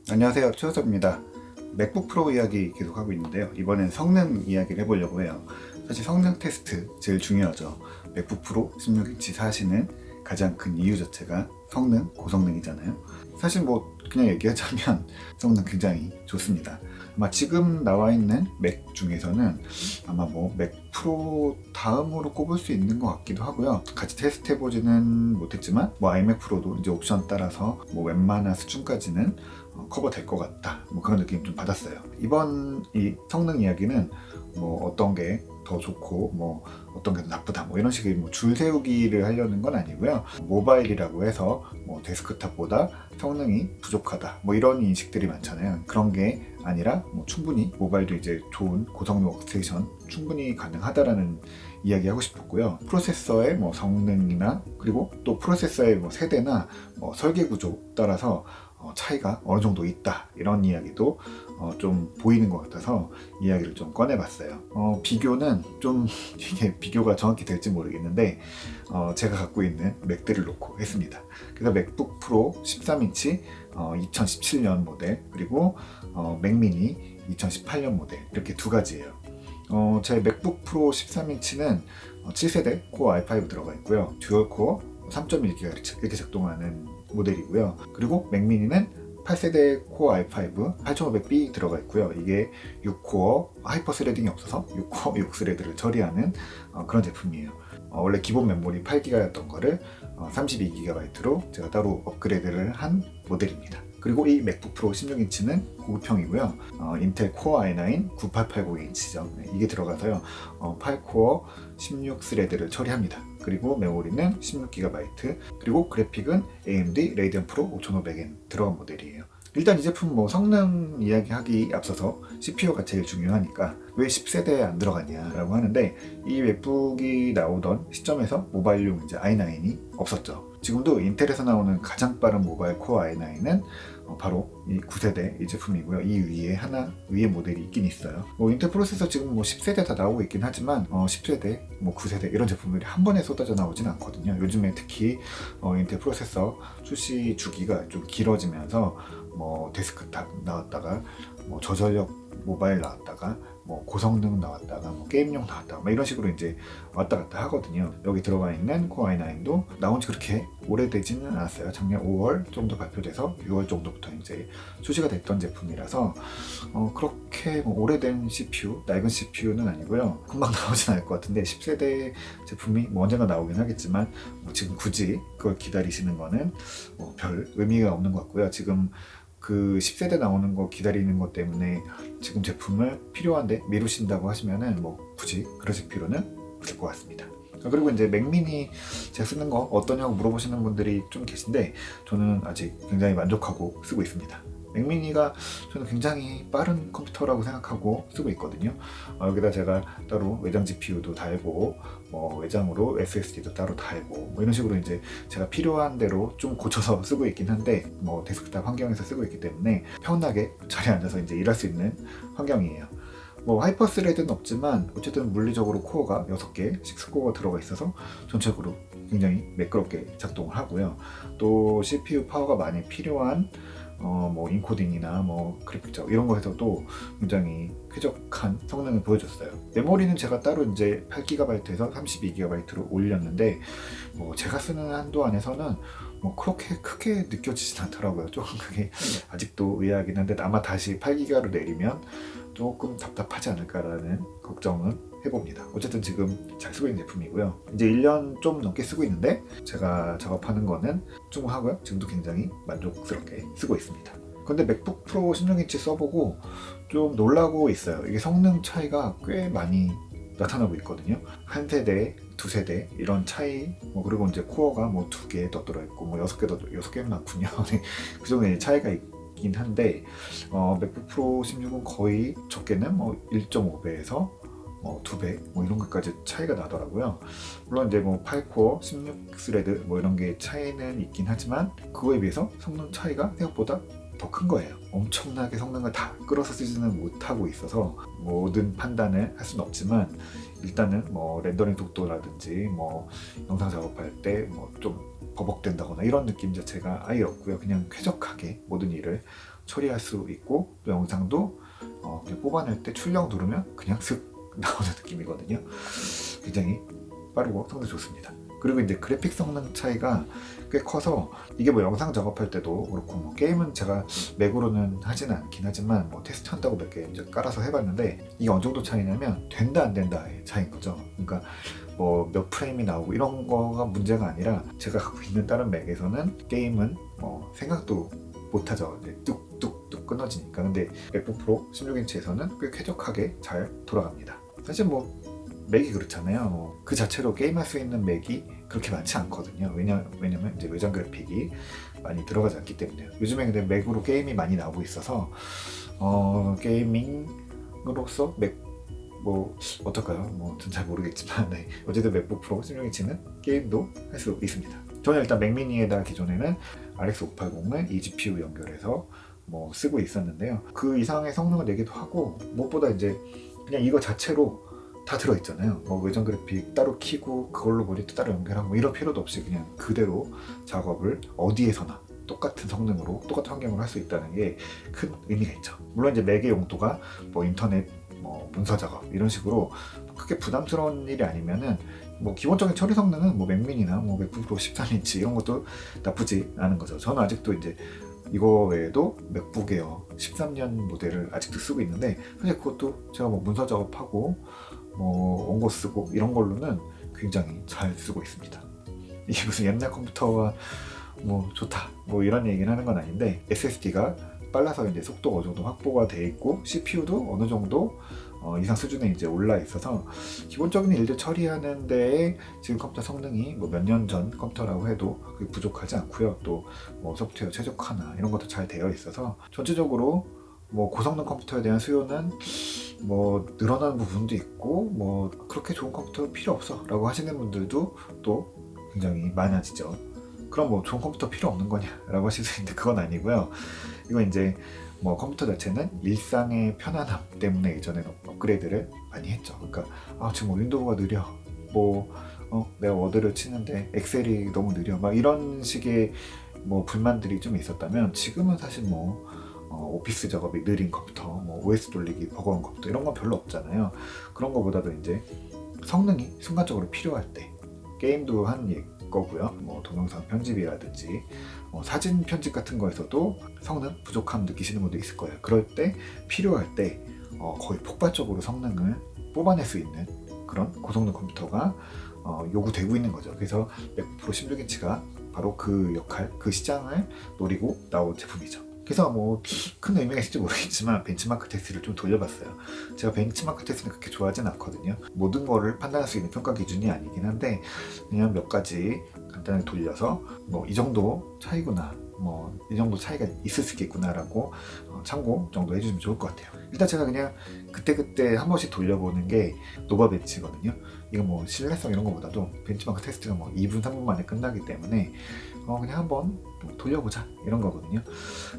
안녕하세요, 최호섭입니다. 맥북 프로 이야기 계속하고 있는데요. 이번엔 성능 이야기를 해보려고 해요. 사실 성능 테스트 제일 중요하죠. 맥북 프로 16인치 사시는 가장 큰 이유 자체가 성능, 고성능이잖아요. 사실 그냥 얘기하자면 성능 굉장히 좋습니다. 아마 지금 나와 있는 맥 중에서는 아마 맥 프로 다음으로 꼽을 수 있는 것 같기도 하고요. 같이 테스트 해보지는 못했지만 아이맥 프로도 이제 옵션 따라서 웬만한 수준까지는 커버 될 것 같다, 그런 느낌 좀 받았어요. 이번 이 성능 이야기는 어떤 게 더 좋고 어떤 게 더 나쁘다 이런 식의 줄 세우기를 하려는 건 아니고요. 모바일이라고 해서 데스크탑보다 성능이 부족하다 이런 인식들이 많잖아요. 그런 게 아니라 충분히 모바일도 이제 좋은 고성능 워크스테이션 충분히 가능하다라는 이야기 하고 싶었고요. 프로세서의 성능이나 그리고 또 프로세서의 세대나 설계 구조 따라서 차이가 어느 정도 있다, 이런 이야기도 좀 보이는 것 같아서 이야기를 좀 꺼내봤어요. 비교는 좀 이게 비교가 정확히 될지 모르겠는데 제가 갖고 있는 맥들을 놓고 했습니다. 그래서 맥북 프로 13인치 2017년 모델, 그리고 맥미니 2018년 모델, 이렇게 두 가지예요. 제 맥북 프로 13인치는 7세대 코어 i5 들어가 있고요. 듀얼 코어 3.1GHz 이렇게 작동하는 모델이고요. 그리고 맥미니는 8세대 코어 i5 8500B 들어가 있고요. 이게 6코어 하이퍼 스레딩이 없어서 6코어 6스레드를 처리하는 그런 제품이에요. 원래 기본 메모리 8GB였던 거를 32GB로 제가 따로 업그레이드를 한 모델입니다. 그리고 이 맥북 프로 16인치는 고급형이고요. 인텔 코어 i9 9880H죠. 이게 들어가서요. 8코어 16스레드를 처리합니다. 그리고 메모리는 16GB, 그리고 그래픽은 AMD 레이디언 프로 5500N 들어간 모델이에요. 일단 이 제품 성능 이야기하기 앞서서 CPU가 제일 중요하니까 왜 10세대에 안 들어갔냐라고 하는데, 이 맥북이 나오던 시점에서 모바일용 이제 i9이 없었죠. 지금도 인텔에서 나오는 가장 빠른 모바일 코어 i9은 바로 이 9세대 이 제품이고요. 이 위에 모델이 있긴 있어요. 인텔 프로세서 지금 10세대 다 나오고 있긴 하지만 10세대, 9세대 이런 제품들이 한 번에 쏟아져 나오진 않거든요. 요즘에 특히 인텔 프로세서 출시 주기가 좀 길어지면서 데스크탑 나왔다가 저전력 모바일 나왔다가 고성능 나왔다가 게임용 나왔다가 이런 식으로 이제 왔다 갔다 하거든요. 여기 들어가 있는 코어 i9도 나온 지 그렇게 오래되지는 않았어요. 작년 5월 정도 발표돼서 6월 정도부터 이제 출시가 됐던 제품이라서 그렇게 오래된 CPU, 낡은 CPU는 아니고요. 금방 나오진 않을 것 같은데 10세대 제품이 언젠가 나오긴 하겠지만 지금 굳이 그걸 기다리시는 거는 별 의미가 없는 것 같고요. 지금 그 10세대 나오는 거 기다리는 것 때문에 지금 제품을 필요한데 미루신다고 하시면은 굳이 그러실 필요는 없을 것 같습니다. 그리고 이제 맥미니 제가 쓰는 거 어떠냐고 물어보시는 분들이 좀 계신데, 저는 아직 굉장히 만족하고 쓰고 있습니다. 맥미니가 저는 굉장히 빠른 컴퓨터라고 생각하고 쓰고 있거든요. 여기다 제가 따로 외장 GPU도 달고 외장으로 SSD도 따로 달고 이런 식으로 이제 제가 필요한 대로 좀 고쳐서 쓰고 있긴 한데 데스크탑 환경에서 쓰고 있기 때문에 편하게 자리에 앉아서 이제 일할 수 있는 환경이에요. 하이퍼 스레드는 없지만 어쨌든 물리적으로 코어가 6개, 6코어가 들어가 있어서 전체적으로 굉장히 매끄럽게 작동을 하고요. 또 CPU 파워가 많이 필요한 인코딩이나 그래픽 작업 이런 거에서도 굉장히 쾌적한 성능을 보여줬어요. 메모리는 제가 따로 이제 8GB에서 32GB로 올렸는데 제가 쓰는 한도 안에서는 그렇게 크게 느껴지진 않더라고요. 조금 그게 아직도 의아하긴 한데 아마 다시 8GB로 내리면 조금 답답하지 않을까라는 걱정은 해봅니다. 어쨌든 지금 잘 쓰고 있는 제품이고요. 이제 1년 좀 넘게 쓰고 있는데 제가 작업하는 거는 충분하고요. 지금도 굉장히 만족스럽게 쓰고 있습니다. 근데 맥북 프로 16인치 써보고 좀 놀라고 있어요. 이게 성능 차이가 꽤 많이 나타나고 있거든요. 한 세대, 두 세대 이런 차이, 그리고 이제 코어가 2개 더 들어있고 6개는 많군요. 그 정도의 차이가 있긴 한데 맥북 프로 16은 거의 적게는 1.5배에서 2배 이런 것까지 차이가 나더라고요. 물론 이제 8코어 16스레드 이런 게 차이는 있긴 하지만 그거에 비해서 성능 차이가 생각보다 더 큰 거예요. 엄청나게 성능을 다 끌어서 쓰지는 못하고 있어서 모든 판단을 할 수는 없지만 일단은 렌더링 속도라든지 영상 작업할 때 좀 버벅된다거나 이런 느낌 자체가 아예 없고요. 그냥 쾌적하게 모든 일을 처리할 수 있고, 또 영상도 그냥 뽑아낼 때 출력 누르면 그냥 슥 나오는 느낌이거든요. 굉장히 빠르고 성능 좋습니다. 그리고 이제 그래픽 성능 차이가 꽤 커서, 이게 뭐 영상 작업할 때도 그렇고, 뭐 게임은 제가 맥으로는 하지는 않긴 하지만 뭐 테스트 한다고 몇 개 이제 깔아서 해봤는데, 이게 어느 정도 차이냐면 된다 안 된다의 차이인 거죠. 그러니까 뭐 몇 프레임이 나오고 이런 거가 문제가 아니라, 제가 갖고 있는 다른 맥에서는 게임은 뭐 생각도 못하죠. 뚝뚝뚝 끊어지니까. 근데 맥북 프로 16인치에서는 꽤 쾌적하게 잘 돌아갑니다. 사실 뭐 맥이 그렇잖아요. 그 자체로 게임할 수 있는 맥이 그렇게 많지 않거든요. 왜냐면 이제 외장 그래픽이 많이 들어가지 않기 때문에요. 요즘에 근데 맥으로 게임이 많이 나오고 있어서 게이밍으로서 맥 뭐 어떨까요? 뭐 전 잘 모르겠지만, 네. 어쨌든 맥북 프로 16인치는 게임도 할 수 있습니다. 저는 일단 맥미니에다 기존에는 RX 580을 eGPU 연결해서 뭐 쓰고 있었는데요. 그 이상의 성능을 내기도 하고, 무엇보다 이제 그냥 이거 자체로 다 들어있잖아요. 뭐 외장 그래픽 따로 키고 그걸로 모니터 따로 연결하고 이런 필요도 없이 그냥 그대로 작업을 어디에서나 똑같은 성능으로 똑같은 환경으로 할 수 있다는 게 큰 의미가 있죠. 물론 이제 맥의 용도가 뭐 인터넷, 뭐 문서 작업 이런 식으로 크게 부담스러운 일이 아니면은, 뭐 기본적인 처리 성능은 뭐 맥미니나 뭐 맥북 프로 13인치 이런 것도 나쁘지 않은 거죠. 저는 아직도 이제 이거 외에도 맥북 에어 13년 모델을 아직도 쓰고 있는데, 사실 그것도 제가 뭐 문서 작업하고 뭐 원고 쓰고 이런 걸로는 굉장히 잘 쓰고 있습니다. 이게 무슨 옛날 컴퓨터와 뭐 좋다 뭐 이런 얘기는 하는 건 아닌데, SSD가 빨라서 이제 속도가 어느 정도 확보가 돼 있고, CPU도 어느 정도 이상 수준에 이제 올라 있어서 기본적인 일들 처리하는 데에 지금 컴퓨터 성능이 뭐 몇 년 전 컴퓨터라고 해도 그게 부족하지 않고요. 또 뭐 소프트웨어 최적화나 이런 것도 잘 되어 있어서 전체적으로 뭐 고성능 컴퓨터에 대한 수요는 뭐 늘어나는 부분도 있고, 뭐 그렇게 좋은 컴퓨터 필요 없어 라고 하시는 분들도 또 굉장히 많아지죠. 그럼 뭐 좋은 컴퓨터 필요 없는 거냐 라고 하실 수 있는데, 그건 아니고요. 이건 이제 뭐 컴퓨터 자체는 일상의 편안함 때문에 예전에는 업그레이드를 많이 했죠. 그러니까 지금 뭐 윈도우가 느려, 뭐 내가 워드를 치는데 엑셀이 너무 느려, 막 이런 식의 뭐 불만들이 좀 있었다면, 지금은 사실 뭐 오피스 작업이 느린 컴퓨터, 뭐 OS 돌리기 버거운 컴퓨터 이런 건 별로 없잖아요. 그런 거보다도 이제 성능이 순간적으로 필요할 때, 게임도 한 거고요. 뭐 동영상 편집이라든지 사진 편집 같은 거에서도 성능 부족함 느끼시는 분도 있을 거예요. 그럴 때 필요할 때 거의 폭발적으로 성능을 뽑아낼 수 있는 그런 고성능 컴퓨터가 요구되고 있는 거죠. 그래서 맥북 프로 16인치가 바로 그 역할, 그 시장을 노리고 나온 제품이죠. 그래서 뭐 큰 의미가 있을지 모르겠지만 벤치마크 테스트를 좀 돌려봤어요. 제가 벤치마크 테스트는 그렇게 좋아하진 않거든요. 모든 거를 판단할 수 있는 평가 기준이 아니긴 한데, 그냥 몇 가지 간단하게 돌려서 뭐 이 정도 차이구나, 뭐 이 정도 차이가 있을 수 있겠구나 라고 참고 정도 해주시면 좋을 것 같아요. 일단 제가 그냥 그때그때 한 번씩 돌려보는 게 노바 벤치거든요. 이건 뭐 신뢰성 이런 거보다도 벤치마크 테스트가 뭐 2분 3분 만에 끝나기 때문에 그냥 한번 돌려보자 이런 거거든요.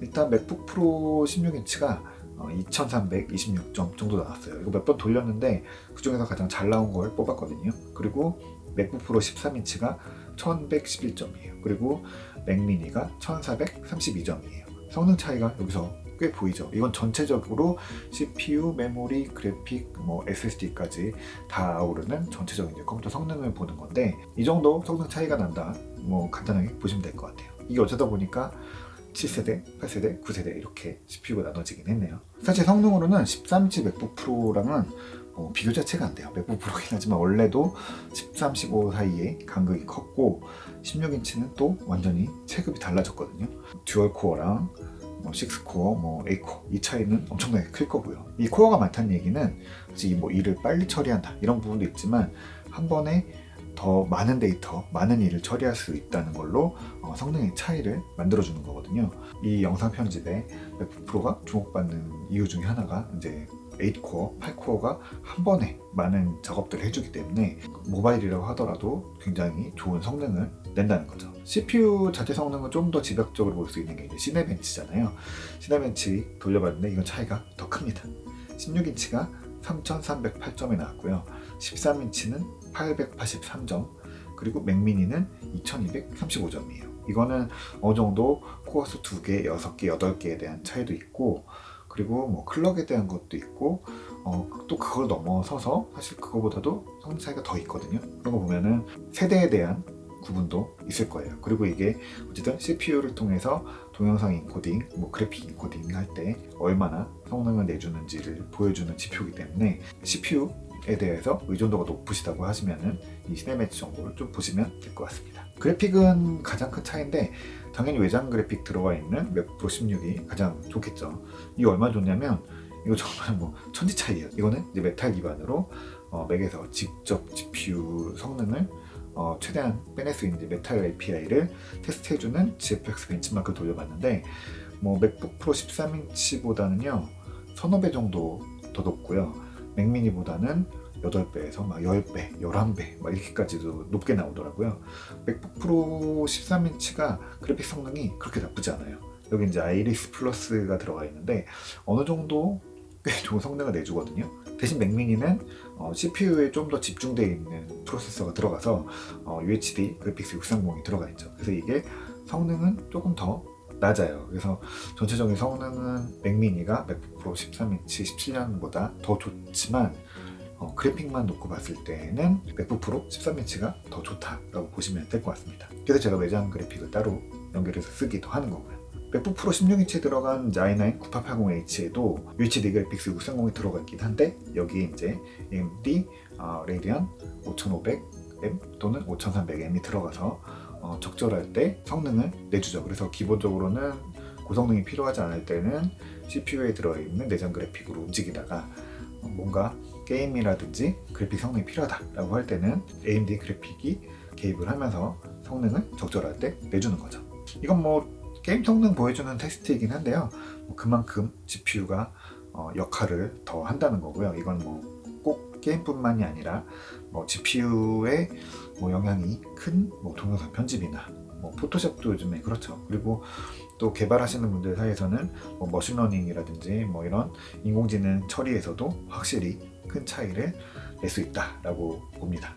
일단 맥북 프로 16인치가 2326점 정도 나왔어요. 이거 몇 번 돌렸는데 그 중에서 가장 잘 나온 걸 뽑았거든요. 그리고 맥북 프로 13인치가 1111점이에요. 그리고 맥미니가 1432점이에요. 성능 차이가 여기서 꽤 보이죠. 이건 전체적으로 CPU, 메모리, 그래픽, 뭐 SSD까지 다 아우르는 전체적인 컴퓨터 성능을 보는 건데, 이 정도 성능 차이가 난다, 뭐 간단하게 보시면 될 것 같아요. 이게 어쩌다 보니까 7세대, 8세대, 9세대 이렇게 CPU가 나눠지긴 했네요. 사실 성능으로는 13인치 맥북 프로랑은 비교 자체가 안 돼요. 맥북 프로긴 하지만 원래도 13, 15 사이에 간극이 컸고, 16인치는 또 완전히 체급이 달라졌거든요. 듀얼 코어랑 6코어, 8코어 이 차이는 엄청나게 클 거고요. 이 코어가 많다는 얘기는 사실 뭐 일을 빨리 처리한다 이런 부분도 있지만, 한 번에 더 많은 데이터, 많은 일을 처리할 수 있다는 걸로 성능의 차이를 만들어주는 거거든요. 이 영상 편집에 맥북 프로가 주목받는 이유 중에 하나가 이제 8코어, 8코어가 한 번에 많은 작업들을 해주기 때문에 모바일이라고 하더라도 굉장히 좋은 성능을 낸다는 거죠. CPU 자체 성능은 좀 더 집약적으로 볼 수 있는 게 이제 시네벤치잖아요. 시네벤치 돌려봤는데 이건 차이가 더 큽니다. 16인치가 3308점이 나왔고요. 13인치는 883점, 그리고 맥미니는 2235점이에요. 이거는 어느 정도 코어 수 2개, 6개, 8개에 대한 차이도 있고, 그리고 뭐 클럭에 대한 것도 있고, 또 그걸 넘어서서 사실 그거보다도 성능 차이가 더 있거든요. 그런 거 보면은 세대에 대한 구분도 있을 거예요. 그리고 이게 어쨌든 CPU를 통해서 동영상 인코딩, 뭐 그래픽 인코딩 할 때 얼마나 성능을 내주는지를 보여주는 지표이기 때문에 CPU에 대해서 의존도가 높으시다고 하시면은 이 시네매틱 정보를 좀 보시면 될 것 같습니다. 그래픽은 가장 큰 차이인데 당연히 외장 그래픽 들어가 있는 맥북 프로 16이 가장 좋겠죠. 이게 얼마나 좋냐면 이거 정말 뭐 천지 차이예요. 이거는 이제 메탈 기반으로 맥에서 직접 GPU 성능을 최대한 빼낼 수 있는 메탈 API를 테스트해주는 GFX 벤치마크를 돌려봤는데 뭐 맥북 프로 13인치보다는요 서너 배 정도 더 높고요. 맥미니보다는 8배에서 막 10배, 11배 막 이렇게까지도 높게 나오더라고요. 맥북 프로 13인치가 그래픽 성능이 그렇게 나쁘지 않아요. 여기 이제 아이리스 플러스가 들어가 있는데 어느 정도 꽤 좋은 성능을 내주거든요. 대신 맥미니는 CPU에 좀 더 집중되어 있는 프로세서가 들어가서 UHD 그래픽스 630이 들어가 있죠. 그래서 이게 성능은 조금 더 낮아요. 그래서 전체적인 성능은 맥미니가 맥북 프로 13인치 17년보다 더 좋지만 그래픽만 놓고 봤을 때는 맥북 프로 13인치가 더 좋다라고 보시면 될 것 같습니다. 그래서 제가 외장 그래픽을 따로 연결해서 쓰기도 하는 거고요. 맥북 프로 16인치에 들어간 i9 9880H에도 UHD 그래픽스 630이 들어가 있긴 한데 여기에 이제 AMD 레이디언 5500M 또는 5300M이 들어가서 적절할 때 성능을 내주죠. 그래서 기본적으로는 고성능이 필요하지 않을 때는 CPU에 들어있는 내장 그래픽으로 움직이다가 뭔가 게임이라든지 그래픽 성능이 필요하다라고 할 때는 AMD 그래픽이 개입을 하면서 성능을 적절할 때 내주는 거죠. 이건 뭐 게임 성능 보여주는 테스트이긴 한데요. 그만큼 GPU가 역할을 더 한다는 거고요. 이건 뭐 꼭 게임뿐만이 아니라 GPU에 영향이 큰 동영상 편집이나 포토샵도 요즘에 그렇죠. 그리고 또 개발하시는 분들 사이에서는 머신러닝이라든지 이런 인공지능 처리에서도 확실히 큰 차이를 낼 수 있다라고 봅니다.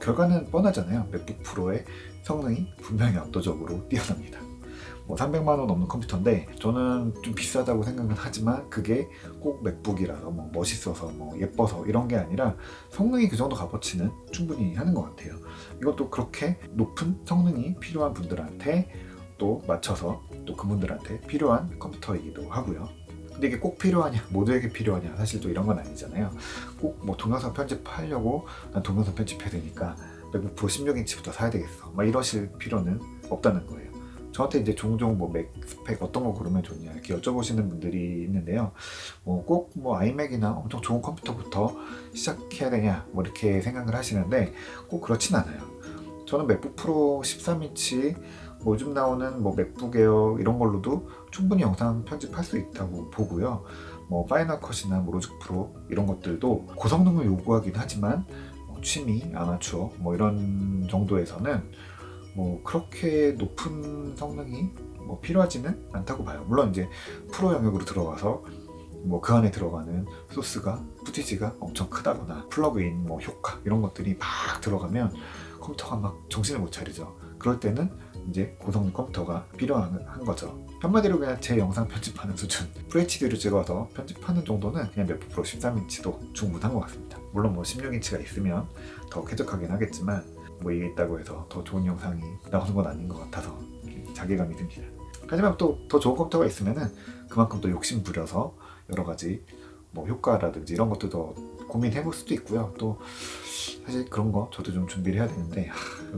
결과는 뻔하잖아요. 맥북 프로의 성능이 분명히 압도적으로 뛰어납니다. 300만 원 넘는 컴퓨터인데 저는 좀 비싸다고 생각은 하지만 그게 꼭 맥북이라서 멋있어서 예뻐서 이런 게 아니라 성능이 그 정도 값어치는 충분히 하는 것 같아요. 이것도 그렇게 높은 성능이 필요한 분들한테 또 맞춰서 또 그분들한테 필요한 컴퓨터이기도 하고요. 근데 이게 꼭 필요하냐, 모두에게 필요하냐, 사실 또 이런 건 아니잖아요. 꼭 동영상 편집하려고 난 동영상 편집해야 되니까 맥북 프로 16인치부터 사야 되겠어 이러실 필요는 없다는 거예요. 저한테 이제 종종 맥 스펙 어떤 거 고르면 좋냐 이렇게 여쭤보시는 분들이 있는데요. 꼭 아이맥이나 엄청 좋은 컴퓨터부터 시작해야 되냐 이렇게 생각을 하시는데 꼭 그렇진 않아요. 저는 맥북 프로 13인치 요즘 나오는 맥북 에어 이런 걸로도 충분히 영상 편집할 수 있다고 보고요. 파이널 컷이나 로직 프로 이런 것들도 고성능을 요구하긴 하지만 취미, 아마추어 이런 정도에서는 그렇게 높은 성능이 필요하지는 않다고 봐요. 물론 이제 프로 영역으로 들어가서 그 안에 들어가는 소스가 푸티지가 엄청 크다거나 플러그인 효과 이런 것들이 막 들어가면 컴퓨터가 막 정신을 못 차리죠. 그럴 때는 이제 고성능 컴퓨터가 필요한 거죠. 한마디로 그냥 제 영상 편집하는 수준, FHD로 찍어서 편집하는 정도는 그냥 맥북 프로 13인치도 충분한 것 같습니다. 물론 16인치가 있으면 더 쾌적하긴 하겠지만 이게 있다고 해서 더 좋은 영상이 나오는 건 아닌 것 같아서 자괴감이 듭니다. 하지만 또 더 좋은 컴퓨터가 있으면은 그만큼 또 욕심 부려서 여러 가지 효과라든지 이런 것도 더 고민해 볼 수도 있고요. 또 사실 그런 거 저도 좀 준비를 해야 되는데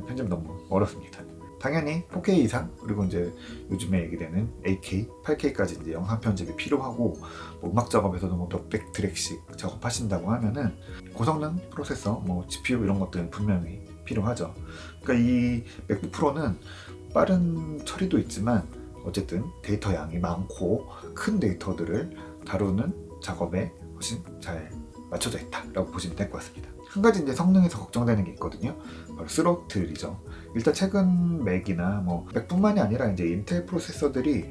편집 너무 어렵습니다. 당연히 4K 이상 그리고 이제 요즘에 얘기되는 8K, 8K까지 이제 영상 편집이 필요하고 음악 작업에서도 몇백 트랙씩 작업하신다고 하면은 고성능 프로세서, GPU 이런 것들은 분명히 필요하죠. 그러니까 이 맥북 프로는 빠른 처리도 있지만 어쨌든 데이터 양이 많고 큰 데이터들을 다루는 작업에 훨씬 잘 맞춰져 있다라고 보시면 될 것 같습니다. 한 가지 이제 성능에서 걱정되는 게 있거든요. 바로 스로틀이죠. 일단 최근 맥이나 맥뿐만이 아니라 이제 인텔 프로세서들이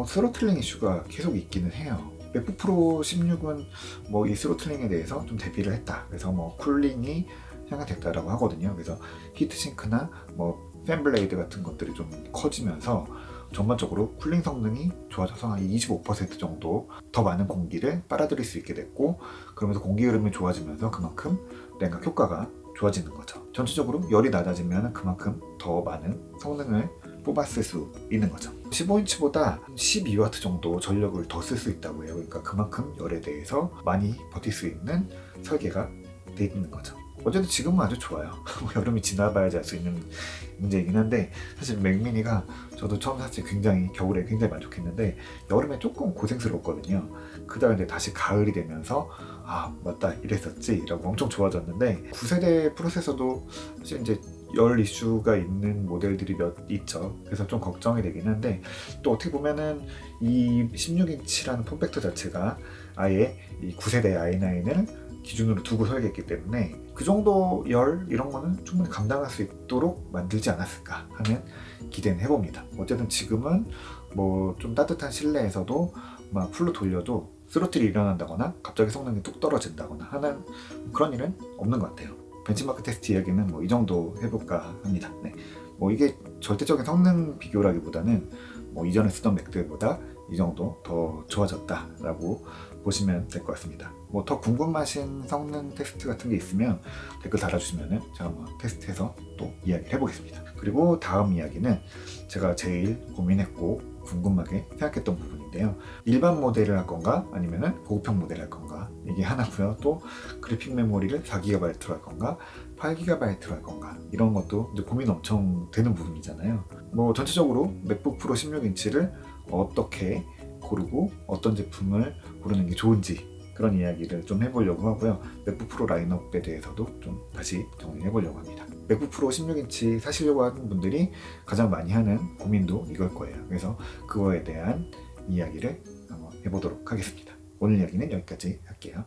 스로틀링 이슈가 계속 있기는 해요. 맥북 프로 16은 이 스로틀링에 대해서 좀 대비를 했다. 그래서 쿨링이 향상됐다라고 하거든요. 그래서 히트싱크나 뭐 팬블레이드 같은 것들이 좀 커지면서 전반적으로 쿨링 성능이 좋아져서 한 25% 정도 더 많은 공기를 빨아들일 수 있게 됐고, 그러면서 공기 흐름이 좋아지면서 그만큼 냉각 효과가 좋아지는 거죠. 전체적으로 열이 낮아지면 그만큼 더 많은 성능을 뽑았을 수 있는 거죠. 15인치보다 12W 정도 전력을 더 쓸 수 있다고 해요. 그러니까 그만큼 열에 대해서 많이 버틸 수 있는 설계가 돼 있는 거죠. 어쨌든 지금은 아주 좋아요. 여름이 지나봐야지 알 수 있는 문제이긴 한데, 사실 맥미니가 저도 처음 샀을 때 굉장히 겨울에 굉장히 만족했는데 여름에 조금 고생스러웠거든요. 그다음에 이제 다시 가을이 되면서 아 맞다 이랬었지 라고 엄청 좋아졌는데, 9세대 프로세서도 사실 이제 열 이슈가 있는 모델들이 몇 있죠. 그래서 좀 걱정이 되긴 한데, 또 어떻게 보면은 이 16인치라는 폼팩터 자체가 아예 이 9세대 i9을 기준으로 두고 설계했기 때문에 그 정도 열 이런 거는 충분히 감당할 수 있도록 만들지 않았을까 하는 기대는 해봅니다. 어쨌든 지금은 뭐 좀 따뜻한 실내에서도 막 풀로 돌려도 스로틀이 일어난다거나 갑자기 성능이 뚝 떨어진다거나 하는 그런 일은 없는 것 같아요. 벤치마크 테스트 이야기는 뭐 이 정도 해볼까 합니다. 네. 뭐 이게 절대적인 성능 비교라기보다는 뭐 이전에 쓰던 맥들보다 이 정도 더 좋아졌다라고 보시면 될 것 같습니다. 뭐 더 궁금하신 성능 테스트 같은 게 있으면 댓글 달아주시면 제가 한번 테스트해서 또 이야기를 해보겠습니다. 그리고 다음 이야기는 제가 제일 고민했고 궁금하게 생각했던 부분인데요. 일반 모델을 할 건가 아니면 고급형 모델을 할 건가, 이게 하나고요. 또 그래픽 메모리를 4GB로 할 건가 8GB로 할 건가, 이런 것도 이제 고민 엄청 되는 부분이잖아요. 뭐 전체적으로 맥북 프로 16인치를 어떻게 고르고 어떤 제품을 고르는 게 좋은지 그런 이야기를 좀 해보려고 하고요. 맥북 프로 라인업에 대해서도 좀 다시 정리해보려고 합니다. 맥북 프로 16인치 사시려고 하는 분들이 가장 많이 하는 고민도 이걸 거예요. 그래서 그거에 대한 이야기를 한번 해보도록 하겠습니다. 오늘 이야기는 여기까지 할게요.